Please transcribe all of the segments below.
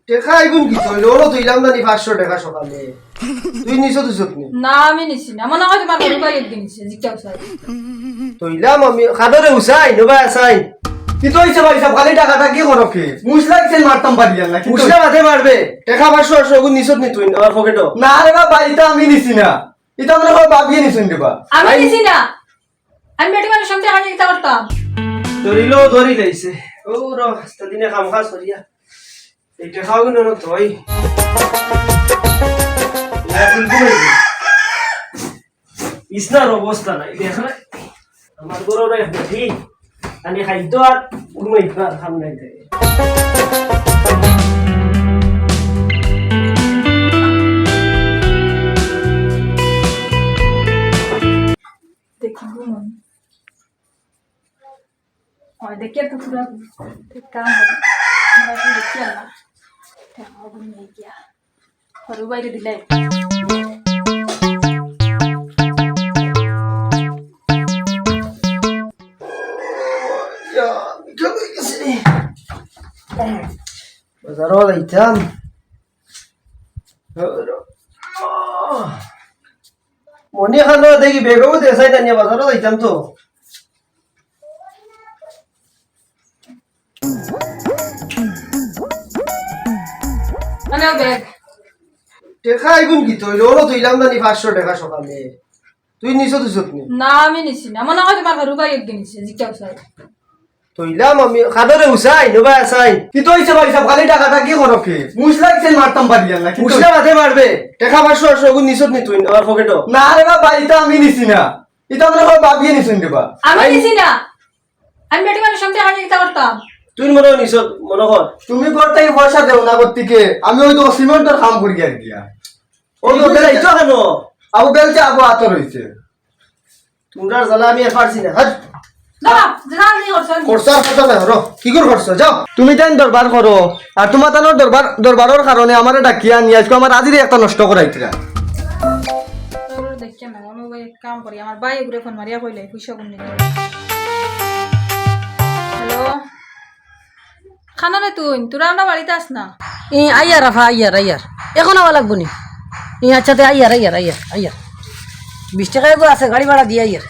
টেকা এগুন কি তুই লোলো তুইলাম না নি 500 টাকা সকালে তুই নিছো দুসত নি না আমি নিছি না মনে হয় তোমার ঘরে পাই একদিন নিছি জিজ্ঞাসা চাই তুইলাম আমি খাদরে উসাই নবা আসাই কি তো হইছে ভাই সব খালি টাকাটা কি করো কি মুসলাইছেন মারতাম পারি না কিন্তু উসলা মাথে মারবে টেকা 500 এগুন নিছত নি তুই আমার পকেটও না রে বাবা এটা আমি নিছি না এটা আমরা হয় বাবিয়ে নিছেন দেবা আমি নিছি না আমি বেটি মানুষ সামনে হানি দিতে পারতাম ধরিলো ধরি লাইছে ও র আস্তে দিনে কাম কাজ করিয়া এই টেকা গুন ন তুই এখন ঘুমাই ইসনার অবস্থা নাই দেখ না আমার গরো রে বেটি আমি খাইতো আর ঘুমাই আর খাম নাই দে দেখি ঘুমন ওই দেখি তো পুরো ঠিক কাম হবে আমরা কি দেখি না তাও ঘুমিয়ে গিয়া ঘরে বাইরে দিলাই বাজারও যাইতাম মনি খানো দেখি বেগও দেখাই না নিয়ে বাজারও যাইতাম তো মানে ব্যাগ টেকা এগুন কি তুই লোলো তুইলাম না নি 500 টাকা সকালে তুই নিছো দুসত নি না আমি নিছি না মনে হয় তোমার ঘরে পাই একদিন নিছি জিজ্ঞাসা চাই তুইলাম আমি খাদরে উসাই নবা আসাই কি তো হইছে ভাই সব খালি টাকাটা কি করো কি মুসলাইছেন মারতাম পারি না কিন্তু উসলা মাথে মারবে টেকা 500 এগুন নিছত নি তুই আমার পকেটও না রে বাবা এটা আমি নিছি না এটা আমরা হয় বাবিয়ে নিছেন দেবা আমি নিছি না আমি বেটি মানুষ সামনে হানি দিতে পারতাম তুই মনে নিছত মনে কর তুমি করতে পয়সা দেও না করতে আমি ওই তো সিমেন্টের কাম করি আর গিয়া ওই তো বেলাইতো কেন আবু বেলছে আবু আতর হইছে তোমরা জ্বালা আমি আর পারছি না হাট না না নি করছেন খরচ আর কত না র কি করে খরচ যাও তুমি তাই দরবার করো আর তোমার তানোর দরবারের কারণে আমারে ডাকিয়া নিয়ে আজকে আমার আজিরে একটা নষ্ট করাইতরা দেখছেন না আমি ওই কাম করি আমার ভাই ঘুরে ফোন মারিয়া কইলে পয়সা কোন নিতে হ্যালো খানা রে তুই তোরা আমরা বাড়িতে আস না আইয়ার আফা আইয়ার এখন আবার লাগবো নি আচ্ছা তে আইয়ার 20 টাকা এগো আছে গাড়ি ভাড়া দিয়ে আইয়ার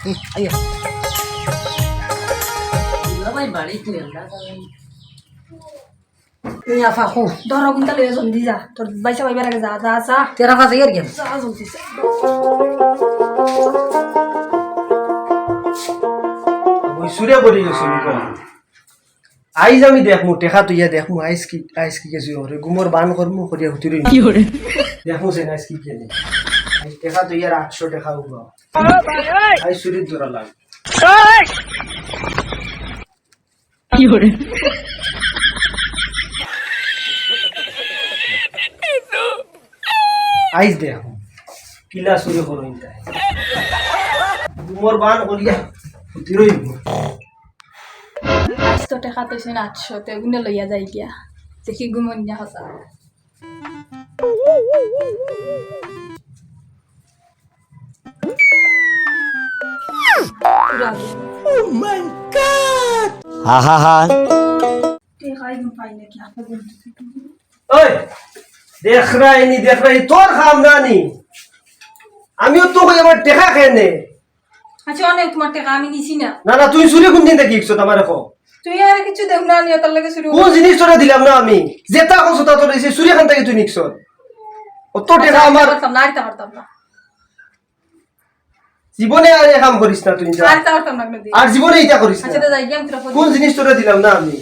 আফা হো ধর কোনটা লয়ে জলদি যা তোর বাইসা বাইবার আগে যা যা যা তেরা কাছে ইয়ার গেম যা জলদি যা ওই সুরে পড়ে গেছে আইজ আমি দেখমু টেকা তুইয়া দেখমু আইস কি গেছি ওরে গুমর বান করমু করিয়া হুতুরি কি করে দেখমু সে আইস কি কেনে আইস টেকা তুইয়া 800 টাকা উবা আইস সুরে জোরা লাগ কি করে আইস দেখমু কিলা সুরে করইন তাই গুমর বান করিয়া হুতুরি আজ তো টাকা তো 800 তে গুনে লইয়া যাই গিয়া দেখি ঘুমন না হসা দেখাই গুম পাই না কি আপনি ওই দেখ রাই তোর খাম নানি আমিও তো কই আমার টেকা কেনে আচ্ছা অনেক তোমার টাকা আমি নিছি না না না তুই সুরে কোন দিন দেখি ইকছো তোমার দেখো তুই আর কিছু দেখ না নিয়ে তার লাগে শুরু কোন জিনিস তোরা দিলাম না আমি যেটা কোন সুতা তোর এসে সুরে খান থেকে তুই নিকছ অত টেকা আমার পারতাম না আরতে পারতাম না জীবনে আর এই কাম করিস না তুই যা আরতে পারতাম না আর জীবনে এটা করিস না আচ্ছা তো যাই গিয়ে আমি তোরা কোন জিনিস তোরা দিলাম না আমি